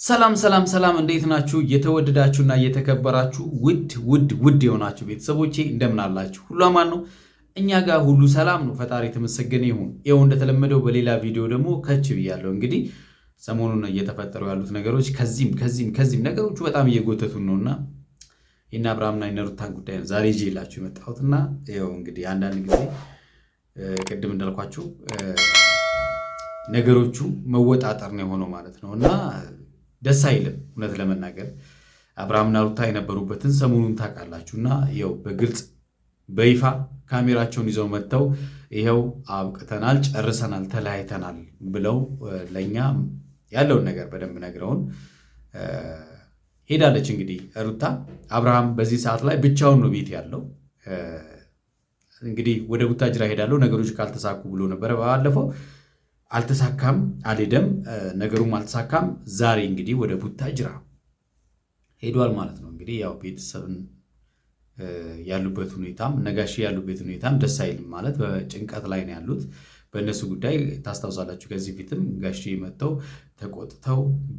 ሰላም ሰላም ሰላም እንዴት ናችሁ? የተወደዳችሁና የተከበራችሁ ውድ የሆናችሁ ቤተሰቦቼ እንደምን አላችሁ? ሁሉ አማን ነው? እኛ ጋር ሁሉ ሰላም ነው። ፈጣሪ የተመሰገነ ይሁን። ይኸው እንደተለመደው በሌላ ቪዲዮ ደግሞ ከች ብያለሁ። እንግዲህ ሰሞኑን እየተፈጠሩ ያሉት ነገሮች ከዚህም ነገሮቹ በጣም እየጎተቱን ነውና የእነ አብርሃምና የእነ ሩታን ጉዳይ ነው ዛሬ ይዤላችሁ የመጣሁትና ይኸው እንግዲህ አንዳንድ ጊዜ ቅድም እንዳልኳችሁ ነገሮቹ መወጣጠር ነው የሆነው ማለት ነውና ደስ አይልም። እውነት ለመናገር አብርሃምና ሩታ የነበሩበትን ሰሞኑን ታውቃላችሁና ይኸው በግልጽ በይፋ ካሜራቸውን ይዘው መጥተው ይኸው አብቅተናል፣ ጨርሰናል፣ ተለያይተናል ብለው ለኛ ያለውን ነገር በደንብ ነግረውን ሄዳለች። እንግዲህ ሩታ አብርሃም በዚህ ሰዓት ላይ ብቻውን ነው ቤት ያለው። እንግዲህ ወደ ቡታጅራ ሄዳለሁ ነገሮች ካልተሳኩ ብሎ ነበረ ባለፈው። አልተሳካም፣ አልሄደም፣ ነገሩም አልተሳካም። ዛሬ እንግዲህ ወደ ቡታጅራ ሄዷል ማለት ነው። እንግዲህ ያው ቤተሰብን ያሉበት ሁኔታም ነጋሽ ያሉበት ሁኔታም ደስ አይልም ማለት በጭንቀት ላይ ነው ያሉት። በእነሱ ጉዳይ ታስታውሳላችሁ። ከዚህ ፊትም ጋሽ መጥተው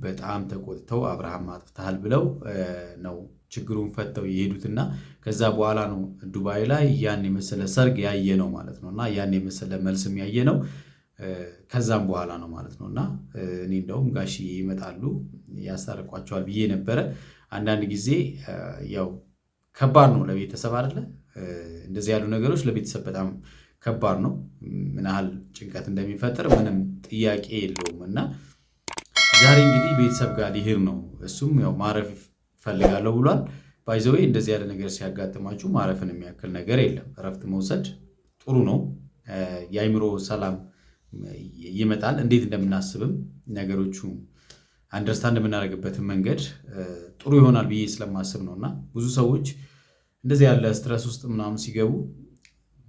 በጣም ተቆጥተው አብርሃም አጥፍተሃል ብለው ነው ችግሩን ፈተው የሄዱትና ከዛ በኋላ ነው ዱባይ ላይ ያን የመሰለ ሰርግ ያየ ነው ማለት ነውና ያን የመሰለ መልስም ያየ ነው ከዛም በኋላ ነው ማለት ነውና እኔ እንደውም ጋሽ ይመጣሉ ያስታርቋቸዋል ብዬ ነበረ። አንዳንድ ጊዜ ያው ከባድ ነው ለቤተሰብ አይደለ? እንደዚህ ያሉ ነገሮች ለቤተሰብ በጣም ከባድ ነው። ምን ያህል ጭንቀት እንደሚፈጥር ምንም ጥያቄ የለውም። እና ዛሬ እንግዲህ ቤተሰብ ጋር ሊሄድ ነው። እሱም ያው ማረፍ ፈልጋለሁ ብሏል። ባይዘዌ እንደዚህ ያለ ነገር ሲያጋጥማችሁ ማረፍን የሚያክል ነገር የለም። እረፍት መውሰድ ጥሩ ነው። የአይምሮ ሰላም ይመጣል። እንዴት እንደምናስብም ነገሮቹ አንደርስታንድ የምናደርግበትን መንገድ ጥሩ ይሆናል ብዬ ስለማስብ ነውና ብዙ ሰዎች እንደዚህ ያለ ስትረስ ውስጥ ምናምን ሲገቡ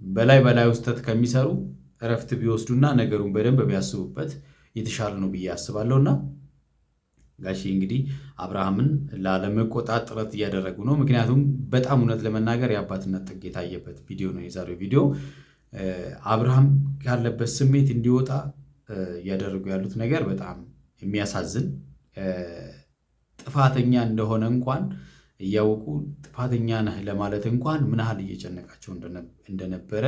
በላይ ውስጠት ከሚሰሩ እረፍት ቢወስዱና ነገሩን በደንብ ቢያስቡበት የተሻለ ነው ብዬ አስባለሁና ጋሺ እንግዲህ አብርሃምን ላለመቆጣት ጥረት እያደረጉ ነው። ምክንያቱም በጣም እውነት ለመናገር የአባትነት ጥግ የታየበት ቪዲዮ ነው የዛሬው ቪዲዮ። አብርሃም ያለበት ስሜት እንዲወጣ እያደረጉ ያሉት ነገር በጣም የሚያሳዝን፣ ጥፋተኛ እንደሆነ እንኳን እያወቁ ጥፋተኛ ነህ ለማለት እንኳን ምን ያህል እየጨነቃቸው እንደነበረ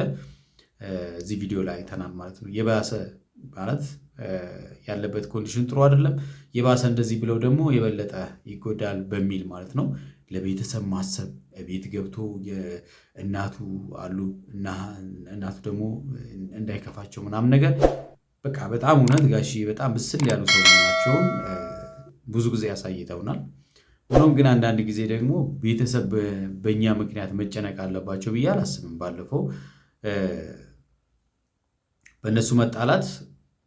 እዚህ ቪዲዮ ላይ አይተናል ማለት ነው። የባሰ ማለት ያለበት ኮንዲሽን ጥሩ አይደለም። የባሰ እንደዚህ ብለው ደግሞ የበለጠ ይጎዳል በሚል ማለት ነው ለቤተሰብ ማሰብ ቤት ገብቶ እናቱ አሉ እና እናቱ ደግሞ እንዳይከፋቸው ምናምን ነገር በቃ በጣም እውነት ጋሺ በጣም ብስል ያሉ ሰው ናቸውን ብዙ ጊዜ ያሳይተውናል። ሆኖም ግን አንዳንድ ጊዜ ደግሞ ቤተሰብ በእኛ ምክንያት መጨነቅ አለባቸው ብዬ አላስብም። ባለፈው በእነሱ መጣላት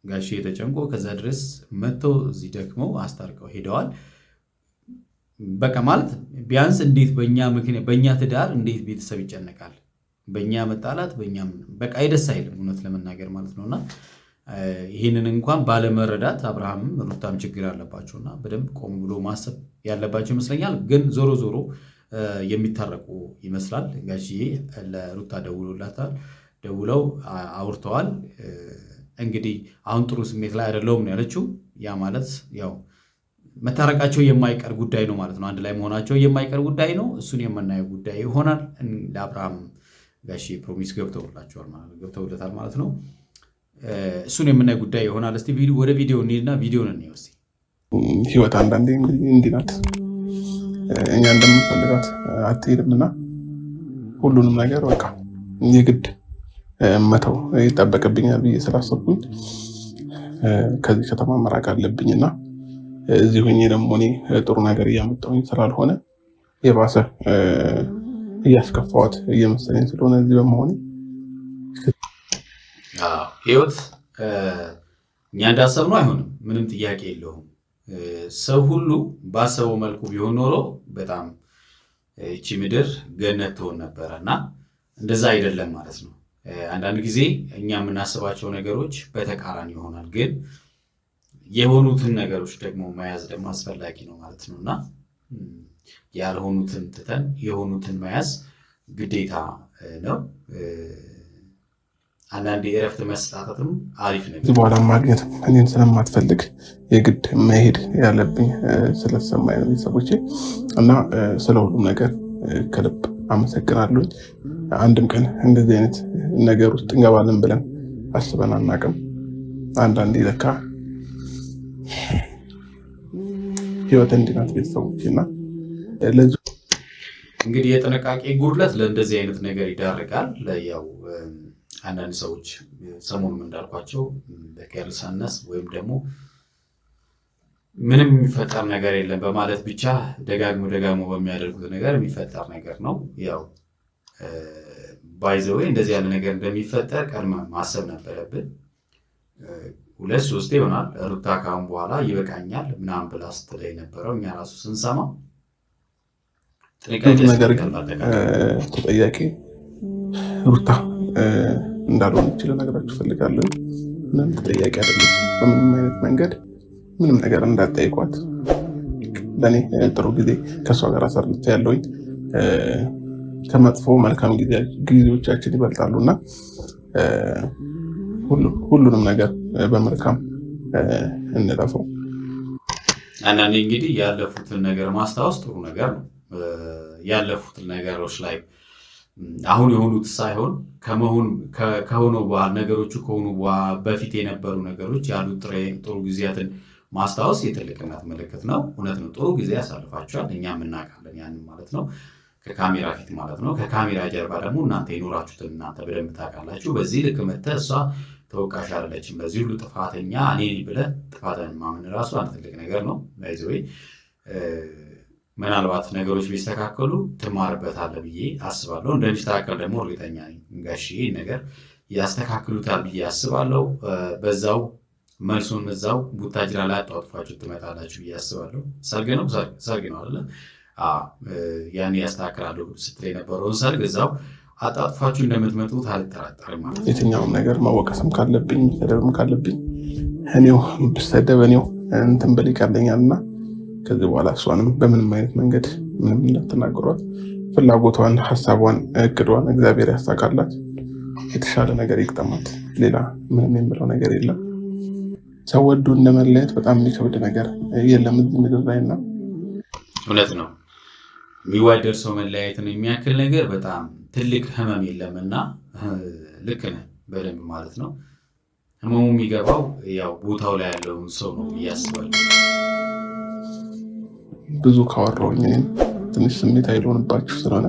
ጋሺ የተጨንቆ ከዛ ድረስ መጥተው እዚህ ደክመው አስታርቀው ሄደዋል። በቃ ማለት ቢያንስ እንዴት በእኛ ትዳር እንዴት ቤተሰብ ይጨነቃል? በእኛ መጣላት በቃ አይደስ አይልም እውነት ለመናገር ማለት ነውና ይህንን እንኳን ባለመረዳት አብርሃምም ሩታም ችግር አለባቸውና በደንብ ቆም ብሎ ማሰብ ያለባቸው ይመስለኛል። ግን ዞሮ የሚታረቁ ይመስላል። ጋሽዬ ለሩታ ደውለው አውርተዋል። እንግዲህ አሁን ጥሩ ስሜት ላይ አይደለሁም ነው ያለችው። ያ ማለት ያው መታረቃቸው የማይቀር ጉዳይ ነው ማለት ነው። አንድ ላይ መሆናቸው የማይቀር ጉዳይ ነው። እሱን የምናየው ጉዳይ ይሆናል። ለአብርሃም ጋሺ ፕሮሚስ ገብተውለታል ማለት ነው። እሱን የምናየው ጉዳይ ይሆናል። እስቲ ወደ ቪዲዮ እንሂድና ቪዲዮን እንየው እስቲ። ህይወት አንዳንዴ እንዲህ ናት። እኛ እንደምንፈልጋት አትሄድምና ሁሉንም ነገር በቃ የግድ መተው ይጠበቅብኛል ብዬ ስላሰብኩኝ ከዚህ ከተማ መራቅ አለብኝና እዚህ ሆኜ ደግሞ እኔ ጥሩ ነገር እያመጣሁኝ ስላልሆነ የባሰ እያስከፋዋት እየመሰለኝ ስለሆነ እዚህ በመሆኔ ህይወት እኛ እንዳሰብነው አይሆንም። ምንም ጥያቄ የለውም። ሰው ሁሉ ባሰበው መልኩ ቢሆን ኖሮ በጣም እቺ ምድር ገነት ትሆን ነበረ እና እንደዛ አይደለም ማለት ነው። አንዳንድ ጊዜ እኛ የምናስባቸው ነገሮች በተቃራኒ ይሆናል። ግን የሆኑትን ነገሮች ደግሞ መያዝ ደግሞ አስፈላጊ ነው ማለት ነው እና ያልሆኑትን ትተን የሆኑትን መያዝ ግዴታ ነው። አንዳንዴ እረፍት መስጣትም አሪፍ ነው። ከዚህ በኋላ ማግኘት እኔን ስለማትፈልግ የግድ መሄድ ያለብኝ ስለተሰማኝ ነው ቤተሰቦቼ እና ስለ ሁሉም ነገር ከልብ አመሰግናለሁ። አንድም ቀን እንደዚህ አይነት ነገር ውስጥ እንገባለን ብለን አስበን አናውቅም። አንዳንዴ ለካ ህይወት እንዲህ ናት ቤተሰቦቼ እና እንግዲህ የጥንቃቄ ጉድለት ለእንደዚህ አይነት ነገር ይዳርጋል። ያው አንዳንድ ሰዎች ሰሞኑን እንዳልኳቸው በኬርለስነስ ወይም ደግሞ ምንም የሚፈጠር ነገር የለም በማለት ብቻ ደጋግሞ በሚያደርጉት ነገር የሚፈጠር ነገር ነው። ያው ባይ ዘ ዌይ እንደዚህ ያለ ነገር እንደሚፈጠር ቀድመ ማሰብ ነበረብን። 2-3 ይሆናል ሩታ ካሁን በኋላ ይበቃኛል ምናምን ብላ ስትል የነበረው እኛ ራሱ ስንሰማ ነገር ተጠያቂ ሩታ እንዳልሆነች ልነግራችሁ እፈልጋለሁ። ምንም ተጠያቂ አይደለም። በምንም አይነት መንገድ ምንም ነገር እንዳትጠይቋት። ለእኔ ጥሩ ጊዜ ከእሷ ጋር አሳልፍ ያለውኝ ከመጥፎ መልካም ጊዜዎቻችን ይበልጣሉ እና ሁሉንም ነገር በመልካም እንለፈው። አንዳንዴ እንግዲህ ያለፉትን ነገር ማስታወስ ጥሩ ነገር ነው። ያለፉትን ነገሮች ላይ አሁን የሆኑት ሳይሆን ከሆነው በኋላ ነገሮቹ ከሆኑ በፊት የነበሩ ነገሮች ያሉት ጥሩ ጊዜያትን ማስታወስ የትልቅነት ምልክት ነው። እውነት ነው፣ ጥሩ ጊዜ ያሳልፋችኋል። እኛም እናውቃለን ያንን ማለት ነው፣ ከካሜራ ፊት ማለት ነው። ከካሜራ ጀርባ ደግሞ እናንተ የኖራችሁትን እናንተ በደንብ ታውቃላችሁ። በዚህ ልክ መተህ እሷ ተወቃሽ አይደለችም፣ በዚህ ሁሉ ጥፋተኛ እኔ ብለህ ጥፋትን ማመን ራሱ አንድ ትልቅ ነገር ነው። ባይዘዌ ምናልባት ነገሮች ቢስተካከሉ ትማርበታለህ ብዬ አስባለሁ። እንደሚስተካከል ደግሞ እርግጠኛ ነኝ። ጋሽዬ ነገር ያስተካክሉታል ብዬ አስባለሁ። በዛው መልሱን እዛው ቡታጅራ ላይ አጣጥፋችሁ ትመጣላችሁ ብዬ አስባለሁ። ሰርግ ነው አይደለ? ያን ያስተካክላሉ ስትል የነበረውን ሰርግ እዛው አጣጥፋችሁ እንደምትመጡት አልጠራጠርም ማለት። የትኛውም ነገር ማወቀስም ካለብኝ ሰደብም ካለብኝ እኔው ብሰደብ እኔው እንትን ብል ይቀለኛል እና ከዚህ በኋላ እሷንም በምንም አይነት መንገድ ምንም እንዳትናገሯት። ፍላጎቷን፣ ሀሳቧን፣ እቅዷን እግዚአብሔር ያሳካላት፣ የተሻለ ነገር ይግጠማት። ሌላ ምንም የምለው ነገር የለም። ሰው ወዱ እንደመለየት በጣም የሚከብድ ነገር የለም እዚህ ምድር ላይ እና እውነት ነው። የሚዋደድ ሰው መለያየትን የሚያክል ነገር በጣም ትልቅ ህመም የለም እና ልክ ነህ በደንብ ማለት ነው። ህመሙ የሚገባው ያው ቦታው ላይ ያለውን ሰው ነው ብዬ አስባለሁ። ብዙ ካወራሁኝ እኔም ትንሽ ስሜት አይልሆንባችሁ ስለሆነ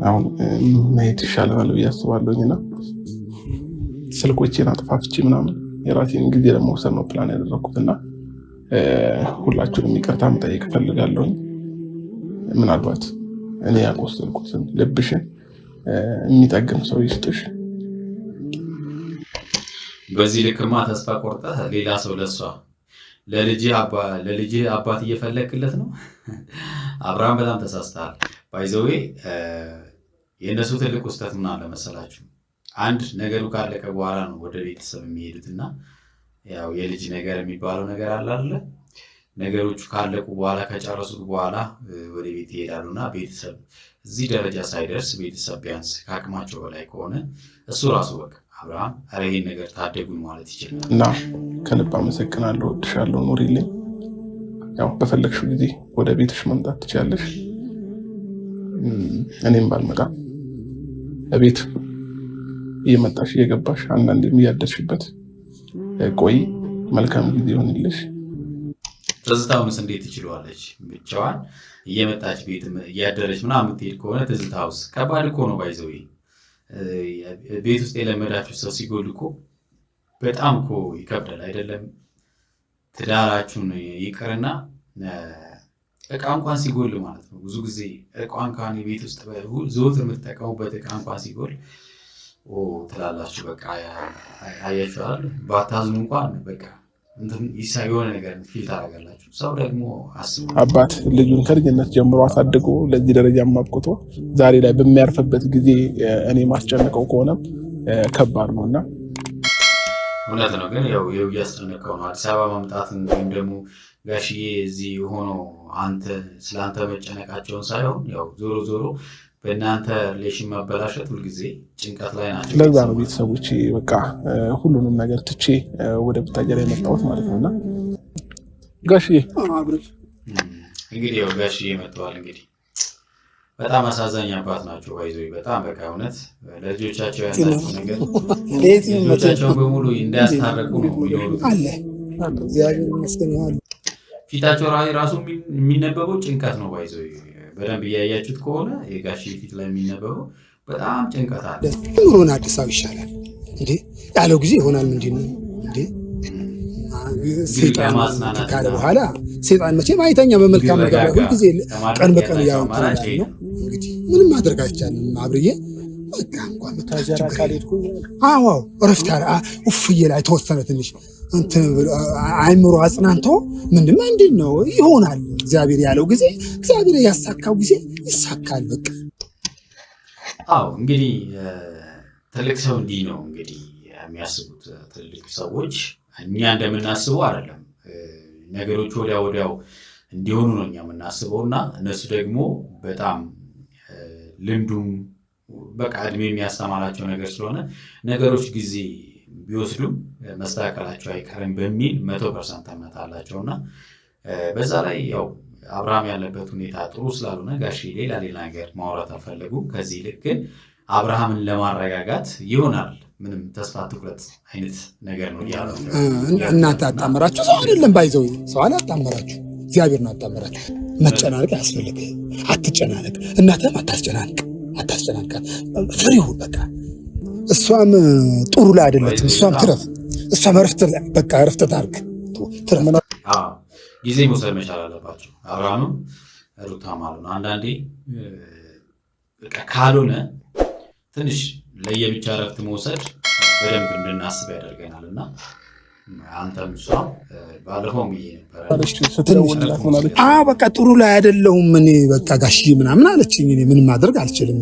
አሁን መሄድ ይሻለናል ብዬ አስባለሁኝ እና ስልኮቼን አጥፋፍቼ ምናምን የራሴን ጊዜ ለመውሰድ ነው ፕላን ያደረኩት እና ሁላችሁንም ይቅርታ መጠየቅ እፈልጋለሁኝ። ምናልባት እኔ ያቆሰልኩትን ልብሽን የሚጠግም ሰው ይስጥሽ። በዚህ ልክማ ተስፋ ቆርጠህ ሌላ ሰው ለልጅ አባት እየፈለግክለት ነው። አብርሃም በጣም ተሳስተሃል። ባይዘዌ የእነሱ ትልቅ ውስጠት ምን አለ መሰላችሁ? አንድ ነገሩ ካለቀ በኋላ ነው ወደ ቤተሰብ የሚሄዱትና ያው የልጅ ነገር የሚባለው ነገር አለ። ነገሮቹ ካለቁ በኋላ ከጨረሱት በኋላ ወደ ቤት ይሄዳሉና ቤተሰብ እዚህ ደረጃ ሳይደርስ ቤተሰብ ቢያንስ ከአቅማቸው በላይ ከሆነ እሱ ራሱ በቃ አብርሃም ኧረ ይሄን ነገር ታደጉን ማለት ይችላል። እና ከልብ አመሰግናለሁ። እወድሻለሁ። ኑሪልኝ። ያው በፈለግሽው ጊዜ ወደ ቤትሽ መምጣት ትችያለሽ። እኔም ባልመጣ በቤት እየመጣሽ እየገባሽ አንዳንዴም እያደርሽበት ቆይ። መልካም ጊዜ ይሆንልሽ። ትዝታውንስ እንዴት ትችላለች? ብቻዋን እየመጣች ቤት እያደረች ምናምን የምትሄድ ከሆነ ትዝታውስ ከባድ እኮ ነው። ባይዘው ቤት ውስጥ የለመዳችሁ ሰው ሲጎል እኮ በጣም እኮ ይከብዳል አይደለም? ትዳራችሁን ይቅርና እቃ እንኳን ሲጎል ማለት ነው። ብዙ ጊዜ እቃ እንኳን ቤት ውስጥ ዘወትር የምትጠቀሙበት እቃ እንኳን ሲጎል ትላላችሁ በቃ አያችኋል። ባታዝኑ እንኳን በቃ የሆነ ነገር ፊል ታደርጋላችሁ። ሰው ደግሞ አባት ልጁን ከልጅነት ጀምሮ አሳድጎ ለዚህ ደረጃ ማብቅቶ ዛሬ ላይ በሚያርፍበት ጊዜ እኔ ማስጨነቀው ከሆነ ከባድ ነው እና እውነት ነው። ግን ያው እያስጨነቀው ነው አዲስ አበባ ማምጣትን ወይም ደግሞ ጋሽዬ እዚህ ሆኖ ስለአንተ መጨነቃቸውን ሳይሆን ያው ዞሮ በእናንተ ሪሌሽን ማበላሸት ሁልጊዜ ጭንቀት ላይ ናቸው። ለዛ ነው ቤተሰቦቼ በቃ ሁሉንም ነገር ትቼ ወደ ቡታጀራ የመጣሁት ማለት ነውና ጋሽዬ እንግዲህ ያው ጋሽዬ መጥተዋል። እንግዲህ በጣም አሳዛኝ አባት ናቸው። ባይዞ በጣም በቃ እውነት ለልጆቻቸው ያላቸው ነገር ልጆቻቸውን በሙሉ እንዳያስታረቁ ነው የሚኖሩት። ፊታቸው ራሱ የሚነበበው ጭንቀት ነው። ባይዞ በደንብ እያያችሁት ከሆነ የጋሽዬ ፊት ላይ የሚነበበው በጣም ጭንቀት አለ። ኑሮን አዲስ አበባ ይሻላል እንዴ ያለው ጊዜ ይሆናል። ምንድን ነው እንዴ ሴጣን ካለ በኋላ ሴጣን መቼም አይተኛ በመልካም ነገር ላይ ሁልጊዜ ቀን በቀን ያው ነው። እንግዲህ ምንም ማድረግ አይቻልም። አብርዬ በቃ እንኳን ታጀራ ካልሄድኩ እረፍት ውፍዬ ላይ ተወሰነ ትንሽ እንትን አይምሮ አጽናንቶ ምንድን ነው ይሆናል። እግዚአብሔር ያለው ጊዜ እግዚአብሔር ያሳካው ጊዜ ይሳካል። በቃ እንግዲህ ትልቅ ሰው እንዲህ ነው እንግዲህ የሚያስቡት። ትልቅ ሰዎች እኛ እንደምናስበው አይደለም። ነገሮች ወዲያው እንዲሆኑ ነው እኛ የምናስበው እና እነሱ ደግሞ በጣም ልምዱም በቃ እድሜ የሚያስተማራቸው ነገር ስለሆነ ነገሮች ጊዜ ቢወስዱም መስተካከላቸው አይቀርም በሚል 100% እምነት አላቸው እና በዛ ላይ ያው አብርሃም ያለበት ሁኔታ ጥሩ ስላልሆነ ጋሼ ሌላ ነገር ማውራት አልፈለጉም። ከዚህ ይልቅ ግን አብርሃምን ለማረጋጋት ይሆናል ምንም ተስፋ ትኩረት አይነት ነገር ነው እያሉ እናንተ አጣመራችሁ። ሰው አይደለም ባይዘው ሰው አላጣመራችሁ፣ እግዚአብሔር ነው አጣመራችሁ። መጨናነቅ አያስፈልግም። አትጨናነቅ፣ እናንተም አታስጨናንቃት። ፍሪው በቃ እሷም ጥሩ ላይ አይደለችም። እሷም ትረፍ፣ እሷም እረፍት ታርግ ትረፍ። ጊዜ መውሰድ መቻል አለባቸው። አብርሃምም ሩታም አሉ ነው። አንዳንዴ ካልሆነ ትንሽ ለየብቻ እረፍት መውሰድ በደንብ እንድናስብ ያደርገናል እና አንተም እሷም ባለፈውም ብዬ ነበረ በቃ ጥሩ ላይ አይደለሁም እኔ በቃ ጋሽዬ ምናምን አለችኝ። እኔ ምንም ማድረግ አልችልም።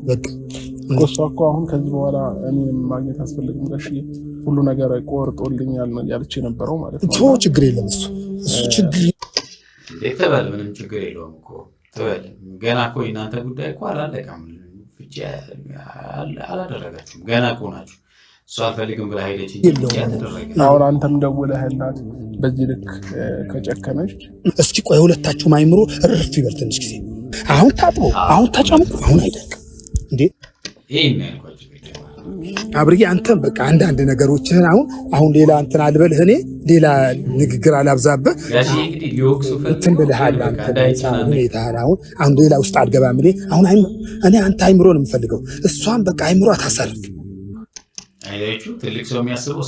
በቃ እሷ እኮ አሁን ከዚህ በኋላ እኔንም ማግኘት አስፈልግም ጋሽዬ ሁሉ ነገር ቆርጦልኛል ነው ያለች የነበረው ማለት ነው። ችግር የለም እሱ ችግር እንዴት ተበል ምንም ችግር የለውም እኮ ተበል። ገና እኮ የእናንተ ጉዳይ እኮ አላለቀም። ፍቺ አላደረጋችሁም። ገና እኮ ናችሁ። እሱ አልፈልግም ብላ ሄደች እንጂ አሁን አንተም ደውለህላት በዚህ ልክ ከጨከነች እስኪ ቆይ ሁለታችሁም አይምሮ እርፍ ይበል ትንሽ ጊዜ። አሁን ታጥቦ አሁን ተጨምቆ አሁን አይደለም እንዴ ይሄን ያልኳችሁ አብርዬ አንተም በቃ አንዳንድ ነገሮችህን አሁን ሌላ እንትን አልበልህ፣ እኔ ሌላ ንግግር አላብዛብህ። እንትን ብልሃል ሁኔታህን አሁን ሌላ ውስጥ አልገባም። እኔ አንተ አይምሮ ነው የምፈልገው። እሷም በቃ አይምሮ አታሳርፍ። አይላችሁ ትልቅ ሰው የሚያስበው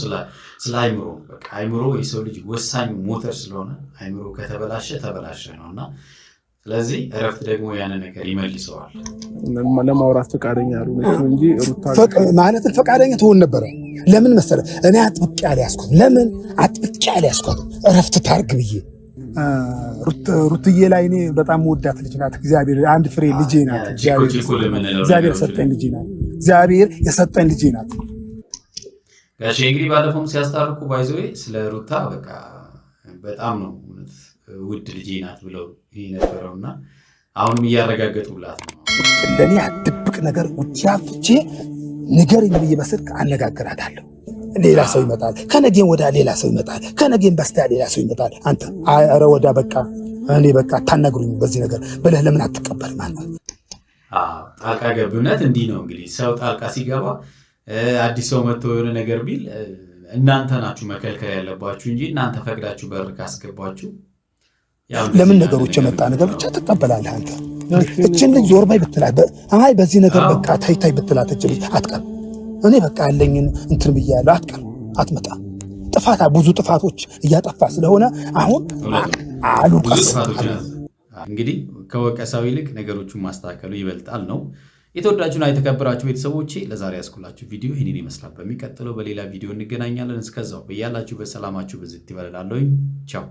ስለ አይምሮ በቃ አይምሮ የሰው ልጅ ወሳኝ ሞተር ስለሆነ አይምሮ ከተበላሸ ተበላሸ ነው እና ስለዚህ እረፍት ደግሞ ያንን ነገር ይመልሰዋል። ለማውራት ፈቃደኛ አልሆነች እንጂ ሩታ ማለት ፈቃደኛ ትሆን ነበረ። ለምን መሰለህ እኔ አጥብቄ ያልያዝኳት እረፍት ታርግ ብዬ ሩትዬ ላይ እኔ በጣም ወዳት ልጅ ናት። እግዚአብሔር አንድ ፍሬ ልጄ ናት። እግዚአብሔር የሰጠኝ ልጄ ናት። እግዚአብሔር የሰጠኝ ልጄ ናት። ጋሼ እንግዲህ ባለፈውም ሲያስታርቁ ባይዘዌ ስለ ሩታ በቃ በጣም ነው ውድ ልጄ ናት ብለው የነበረውና አሁንም እያረጋገጡላት ነው። ለእኔ ድብቅ ነገር ውጭ አፍቼ ንገሪኝ ብዬ በስልክ አነጋግራታለሁ። ሌላ ሰው ይመጣል፣ ከነገም ወዲያ ሌላ ሰው ይመጣል፣ ከነገም በስቲያ ሌላ ሰው ይመጣል። አንተ ኧረ ወዲያ በቃ እኔ በቃ አታናግሩኝ በዚህ ነገር ብለህ ለምን አትቀበልም? ጣልቃ ገብነት እንዲህ ነው እንግዲህ። ሰው ጣልቃ ሲገባ አዲስ ሰው መጥቶ የሆነ ነገር ቢል እናንተ ናችሁ መከልከል ያለባችሁ እንጂ እናንተ ፈቅዳችሁ በር ካስገባችሁ ለምን ነገሮች የመጣ ነገር ብቻ ትቀበላለህ? አንተ እችን ልጅ ዞር በይ ብትላት፣ አይ በዚህ ነገር በቃ ታይ ብትላት እች ልጅ አትቀር። እኔ በቃ ያለኝን እንትን ብያለሁ። አትቀር፣ አትመጣ። ብዙ ጥፋቶች እያጠፋ ስለሆነ አሁን አሉቀስ። እንግዲህ ከወቀሳው ይልቅ ነገሮቹን ማስተካከሉ ይበልጣል ነው። የተወዳችሁና የተከበራችሁ ቤተሰቦቼ ለዛሬ ያስኩላችሁ ቪዲዮ ይህንን ይመስላል። በሚቀጥለው በሌላ ቪዲዮ እንገናኛለን። እስከዛው በያላችሁ በሰላማችሁ ብዝት ይበላልኝ። ቻው